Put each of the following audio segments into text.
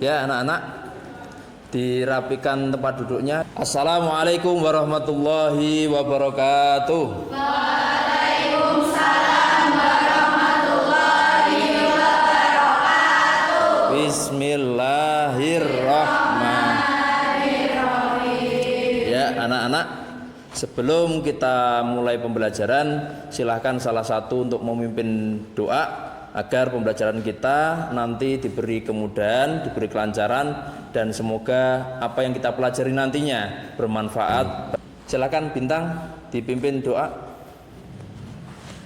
Ya anak-anak, dirapikan tempat duduknya. Assalamualaikum warahmatullahi wabarakatuh. Waalaikumsalam warahmatullahi wabarakatuh. Bismillahirrahmanirrahim. Ya anak-anak, sebelum kita mulai pembelajaran, silahkan salah satu untuk memimpin doa agar pembelajaran kita nanti diberi kemudahan, diberi kelancaran, dan semoga apa yang kita pelajari nantinya bermanfaat. Silakan Bintang dipimpin doa.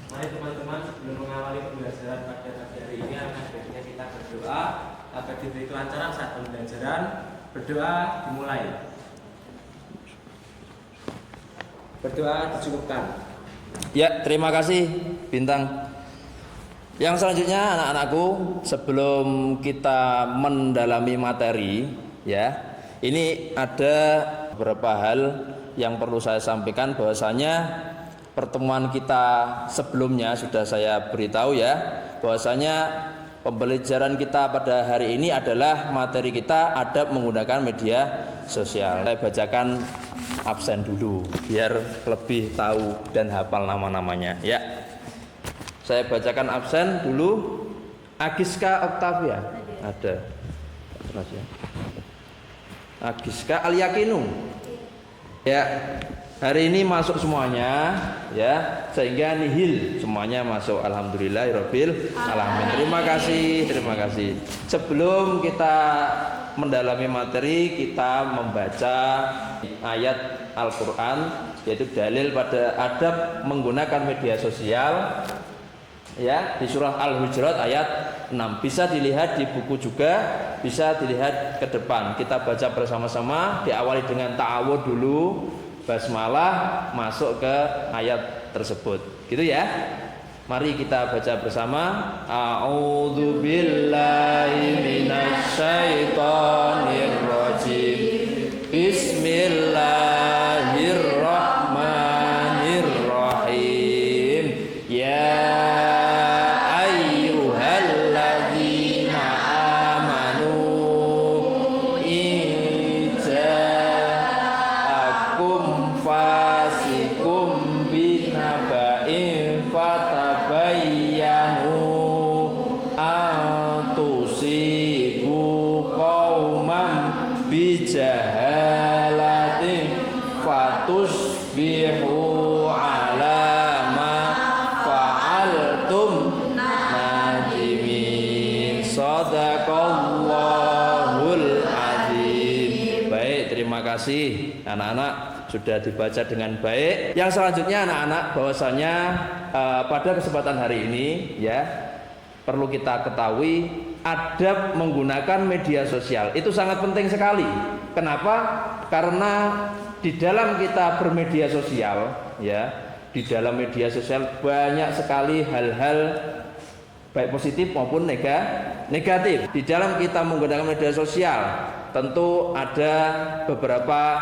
Mari teman-teman, sebelum mengawali pembelajaran pada pagi hari ini, akan baiknya kita berdoa agar diberi kelancaran saat pembelajaran. Berdoa dimulai. Berdoa dicukupkan. Ya, terima kasih Bintang. Yang selanjutnya anak-anakku, sebelum kita mendalami materi, ya, ini ada beberapa hal yang perlu saya sampaikan. Bahwasanya pertemuan kita sebelumnya sudah saya beritahu ya, bahwasanya pembelajaran kita pada hari ini adalah materi kita adab menggunakan media sosial. Saya bacakan absen dulu biar lebih tahu dan hafal nama-namanya ya. Saya bacakan absen dulu. Agiska Octavia ada. Agiska Al-Yakinu. Ya, hari ini masuk semuanya ya, sehingga nihil semuanya masuk. Alhamdulillahirabbil alamin. Terima kasih. Sebelum kita mendalami materi, kita membaca ayat Al-Qur'an, yaitu dalil pada adab menggunakan media sosial. Ya, di surah Al-Hujurat ayat 6. Bisa dilihat di buku juga, bisa dilihat ke depan. Kita baca bersama-sama, diawali dengan ta'awud dulu, basmalah, masuk ke ayat tersebut. Gitu ya. Mari kita baca bersama. A'udzu billahi minasyaitonir rajim. Bismillahirrahmanirrahim. Ya bijahalatin fatusbihu ala ma fa'altum nadimin. Shadaqallahul azim. Baik, terima kasih anak-anak, sudah dibaca dengan baik. Yang selanjutnya anak-anak, bahwasanya pada kesempatan hari ini ya, perlu kita ketahui adab menggunakan media sosial itu sangat penting sekali. Kenapa? Karena di dalam kita bermedia sosial ya, di dalam media sosial banyak sekali hal-hal baik positif maupun negatif. Di dalam kita menggunakan media sosial tentu ada beberapa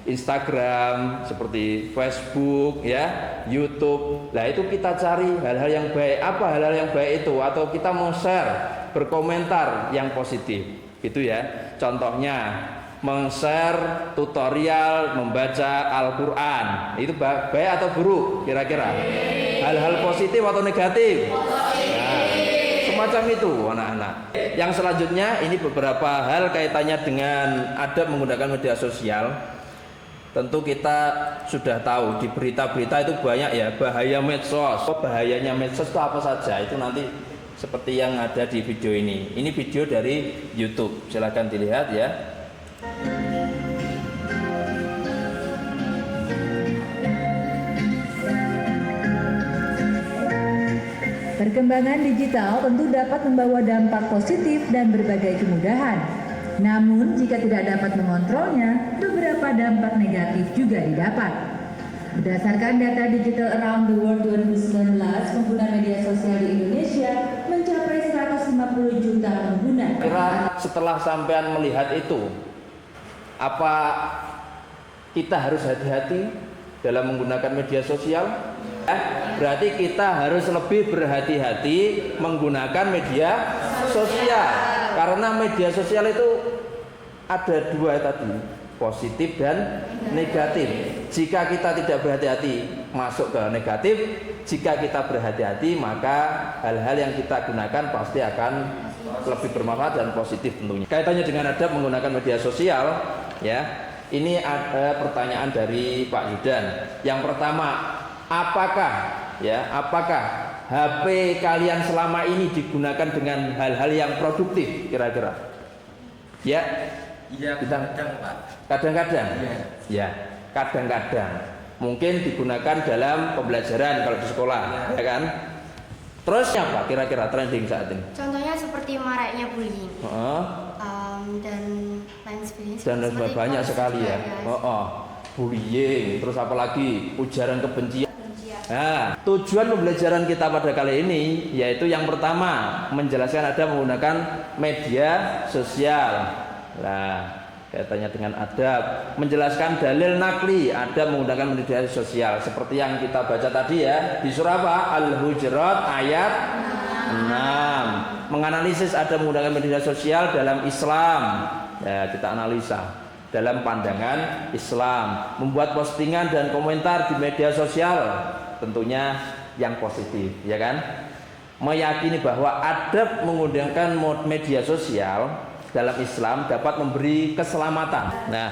Instagram, seperti Facebook ya, YouTube. Nah, itu kita cari hal-hal yang baik. Apa hal-hal yang baik itu? Atau kita mau share, berkomentar yang positif. Gitu ya. Contohnya men-share tutorial membaca Al-Qur'an. Itu baik atau buruk kira-kira? Hal-hal positif atau negatif? Nah, semacam itu anak-anak. Yang selanjutnya ini beberapa hal kaitannya dengan adab menggunakan media sosial. Tentu kita sudah tahu di berita-berita itu banyak ya bahaya medsos. Bahayanya medsos itu apa saja? Itu nanti seperti yang ada di video ini. Ini video dari YouTube. Silakan dilihat ya. Perkembangan digital tentu dapat membawa dampak positif dan berbagai kemudahan. Namun, jika tidak dapat mengontrolnya, beberapa dampak negatif juga didapat. Berdasarkan data Digital Around the World 2019, pengguna media sosial di Indonesia mencapai 150 juta pengguna. Kira setelah sampean melihat itu, apa kita harus hati-hati dalam menggunakan media sosial? Berarti kita harus lebih berhati-hati menggunakan media sosial. Karena media sosial itu ada dua tadi, positif dan negatif. Jika kita tidak berhati-hati masuk ke negatif, jika kita berhati-hati maka hal-hal yang kita gunakan pasti akan lebih bermanfaat dan positif tentunya. Kaitannya dengan adab menggunakan media sosial, ya. Ini ada pertanyaan dari Pak Yudan. Yang pertama, apakah HP kalian selama ini digunakan dengan hal-hal yang produktif kira-kira? Ya. Iya, kadang-kadang Pak. Kadang-kadang. Iya. Ya, kadang-kadang. Mungkin digunakan dalam pembelajaran kalau di sekolah, ya kan? Terus apa kira-kira trending saat ini? Contohnya seperti maraknya bullying dan lain sebagainya. Dan Seperti banyak hoax sekali juga, ya. Bullying, terus apalagi ujaran kebencian. Kebencian. Nah, tujuan pembelajaran kita pada kali ini yaitu yang pertama menjelaskan adab menggunakan media sosial. Nah, kaitannya dengan adab, menjelaskan dalil nakli adab menggunakan media sosial seperti yang kita baca tadi ya di surah apa? Al-Hujurat ayat 6. Menganalisis adab menggunakan media sosial dalam Islam. Ya, kita analisa dalam pandangan Islam, membuat postingan dan komentar di media sosial tentunya yang positif, ya kan? Meyakini bahwa adab menggunakan media sosial dalam Islam dapat memberi keselamatan. Nah,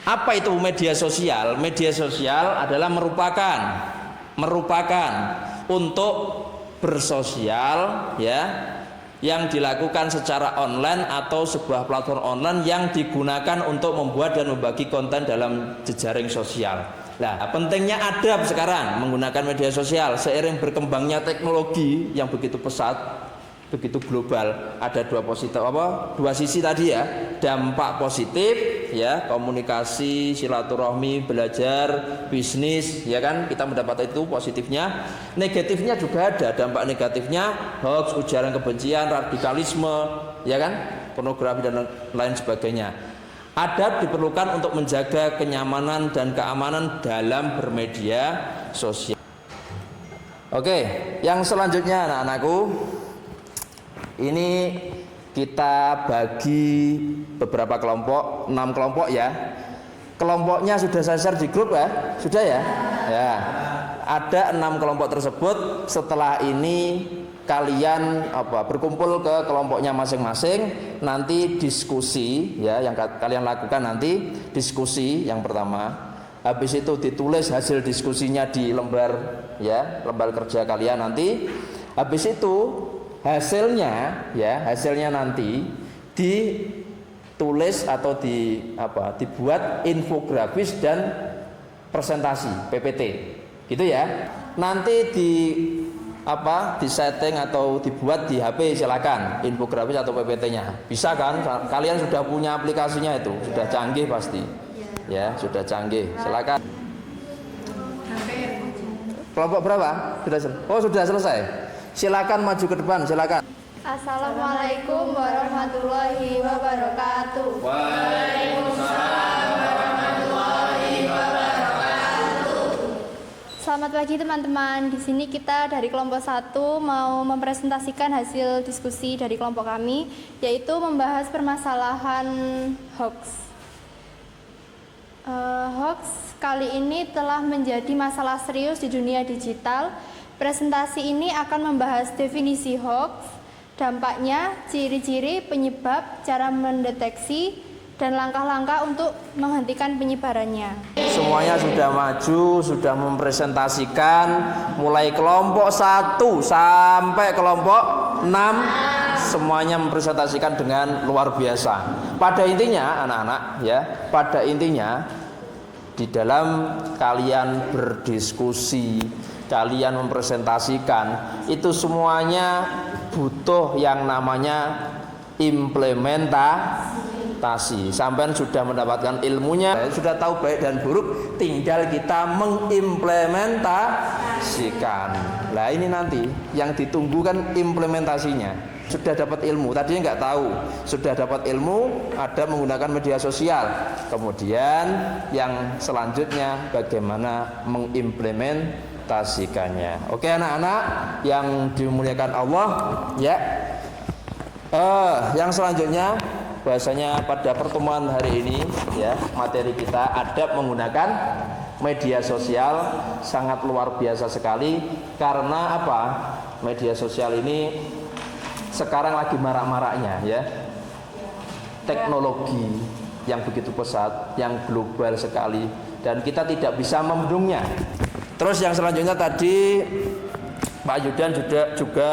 apa itu media sosial? Media sosial adalah merupakan untuk bersosial, ya, yang dilakukan secara online atau sebuah platform online yang digunakan untuk membuat dan membagi konten dalam jejaring sosial. Nah, pentingnya adab sekarang menggunakan media sosial seiring berkembangnya teknologi yang begitu pesat, begitu global. Ada dua sisi tadi ya, dampak positif ya, komunikasi, silaturahmi, belajar, bisnis, ya kan, kita mendapat itu positifnya. Negatifnya juga ada, dampak negatifnya hoax, ujaran kebencian, radikalisme, ya kan, pornografi dan lain sebagainya. Adab diperlukan untuk menjaga kenyamanan dan keamanan dalam bermedia sosial. Oke, yang selanjutnya anak-anakku, ini kita bagi beberapa kelompok, 6 kelompok ya. Kelompoknya sudah saya share di grup ya, sudah ya? Ya. Ada 6 kelompok tersebut. Setelah ini kalian berkumpul ke kelompoknya masing-masing, nanti diskusi ya, yang kalian lakukan nanti diskusi yang pertama. Habis itu ditulis hasil diskusinya di lembar ya, lembar kerja kalian nanti. Habis itu hasilnya nanti ditulis atau dibuat infografis dan presentasi PPT gitu ya. Nanti di setting atau dibuat di HP, silakan infografis atau PPT-nya. Bisa kan? Kalian sudah punya aplikasinya itu, sudah canggih pasti. Ya, sudah canggih. Silakan. Kelompok berapa? Sudah selesai. Silakan maju ke depan, silakan. Assalamualaikum warahmatullahi wabarakatuh. Waalaikumsalam warahmatullahi wabarakatuh. Selamat pagi teman-teman. Di sini kita dari kelompok 1 mau mempresentasikan hasil diskusi dari kelompok kami, yaitu membahas permasalahan hoax. Hoax kali ini telah menjadi masalah serius di dunia digital. Presentasi ini akan membahas definisi hoax, dampaknya, ciri-ciri, penyebab, cara mendeteksi, dan langkah-langkah untuk menghentikan penyebarannya. Semuanya sudah maju, sudah mempresentasikan mulai kelompok 1 sampai kelompok 6, semuanya mempresentasikan dengan luar biasa. Pada intinya anak-anak ya, pada intinya di dalam kalian berdiskusi, kalian mempresentasikan, itu semuanya butuh yang namanya implementasi. Sampai sudah mendapatkan ilmunya, sudah tahu baik dan buruk, tinggal kita mengimplementasikan. Nah ini nanti yang ditunggu kan implementasinya. Sudah dapat ilmu, tadinya nggak tahu, sudah dapat ilmu, ada menggunakan media sosial. Kemudian yang selanjutnya bagaimana mengimplementasikannya. Oke anak-anak yang dimuliakan Allah ya. Yang selanjutnya bahasanya pada pertemuan hari ini ya, materi kita adab menggunakan media sosial sangat luar biasa sekali. Karena apa? Media sosial ini sekarang lagi marak-maraknya ya. Teknologi yang begitu pesat, yang global sekali, dan kita tidak bisa membendungnya. Terus yang selanjutnya tadi Pak Yudan juga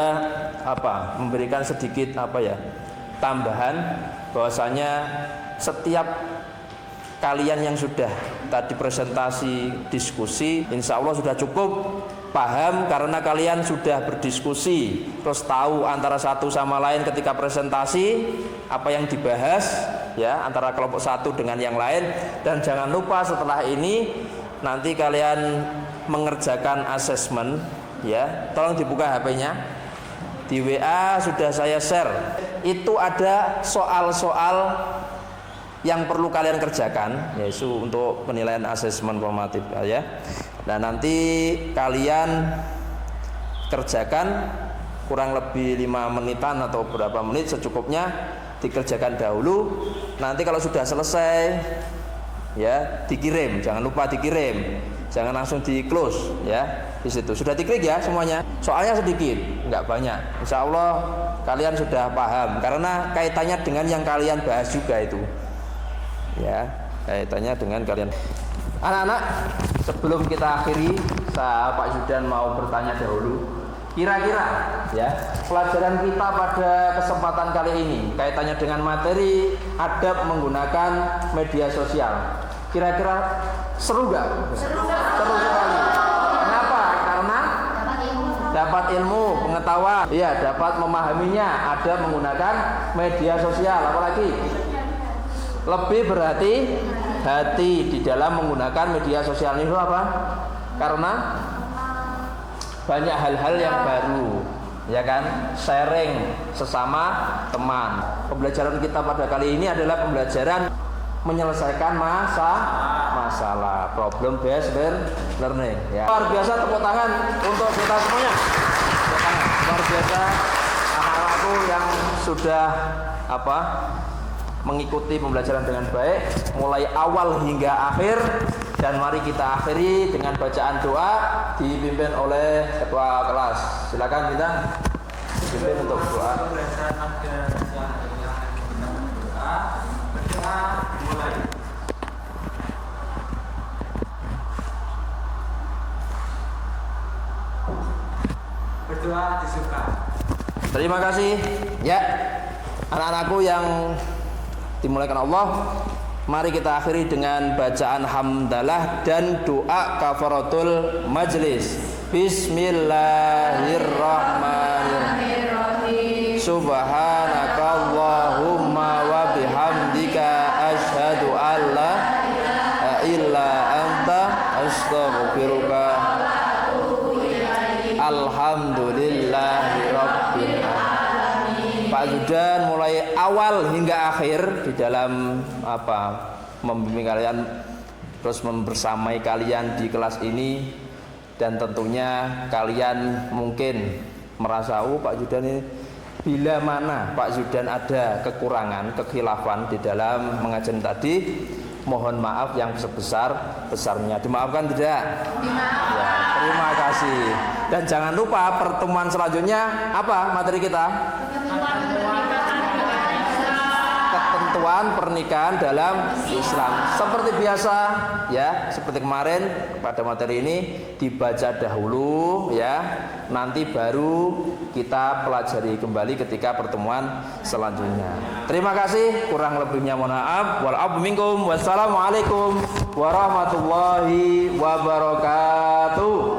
memberikan sedikit tambahan bahwasanya setiap kalian yang sudah tadi presentasi diskusi, insya Allah sudah cukup paham karena kalian sudah berdiskusi, terus tahu antara satu sama lain ketika presentasi apa yang dibahas ya antara kelompok satu dengan yang lain. Dan jangan lupa setelah ini nanti kalian mengerjakan asesmen ya, tolong dibuka HP-nya. Di WA sudah saya share. Itu ada soal-soal yang perlu kalian kerjakan, yaitu untuk penilaian asesmen formatif ya. Nah, nanti kalian kerjakan kurang lebih 5 menitan atau berapa menit secukupnya, dikerjakan dahulu. Nanti kalau sudah selesai ya dikirim, jangan lupa dikirim. Jangan langsung di close ya. Di situ sudah diklik ya semuanya. Soalnya sedikit, enggak banyak. Insya Allah kalian sudah paham karena kaitannya dengan yang kalian bahas juga itu. Ya, kaitannya dengan kalian. Anak-anak, sebelum kita akhiri, Pak Yudan mau bertanya dahulu. Kira-kira ya, pelajaran kita pada kesempatan kali ini kaitannya dengan materi adab menggunakan media sosial. Kira-kira seru gak? Seru sekali. Kenapa? Karena dapat ilmu, pengetahuan, iya, dapat memahaminya. Adab menggunakan media sosial. Apalagi lebih berhati-hati di dalam menggunakan media sosial itu apa? Karena banyak hal-hal yang baru, ya kan? Sharing sesama teman. Pembelajaran kita pada kali ini adalah pembelajaran menyelesaikan masalah, problem based learning ya. Luar biasa, tepuk tangan untuk kita semuanya. Luar biasa anak-anakku yang sudah mengikuti pembelajaran dengan baik mulai awal hingga akhir. Dan mari kita akhiri dengan bacaan doa dipimpin oleh ketua kelas. Silakan kita pimpin untuk doa. Berdoa disuka. Terima kasih ya anak-anakku yang dimulaikan Allah. Mari kita akhiri dengan bacaan hamdalah dan doa kafaratul majlis. Bismillahirrahmanirrahim. Subhanakallahumma wa bihamdika asyhadu an la ilaha illa anta astaghfiruka. Alhamdulillahirabbil alamin. Pak Yudan mulai awal hingga akhir di dalam membimbing kalian, terus membersamai kalian di kelas ini. Dan tentunya kalian mungkin merasa Pak Yudan ini bila mana Pak Yudan ada kekurangan, kekhilafan di dalam mengajar tadi, mohon maaf yang sebesar-besarnya. Dimaafkan tidak? Ya, terima kasih. Dan jangan lupa pertemuan selanjutnya apa materi kita? Ketentuan pernikahan dalam Islam. Seperti biasa ya, seperti kemarin pada materi ini dibaca dahulu ya. Nanti baru kita pelajari kembali ketika pertemuan selanjutnya. Terima kasih, kurang lebihnya mohon maaf. Wal minkum. Wassalamualaikum warahmatullahi wabarakatuh.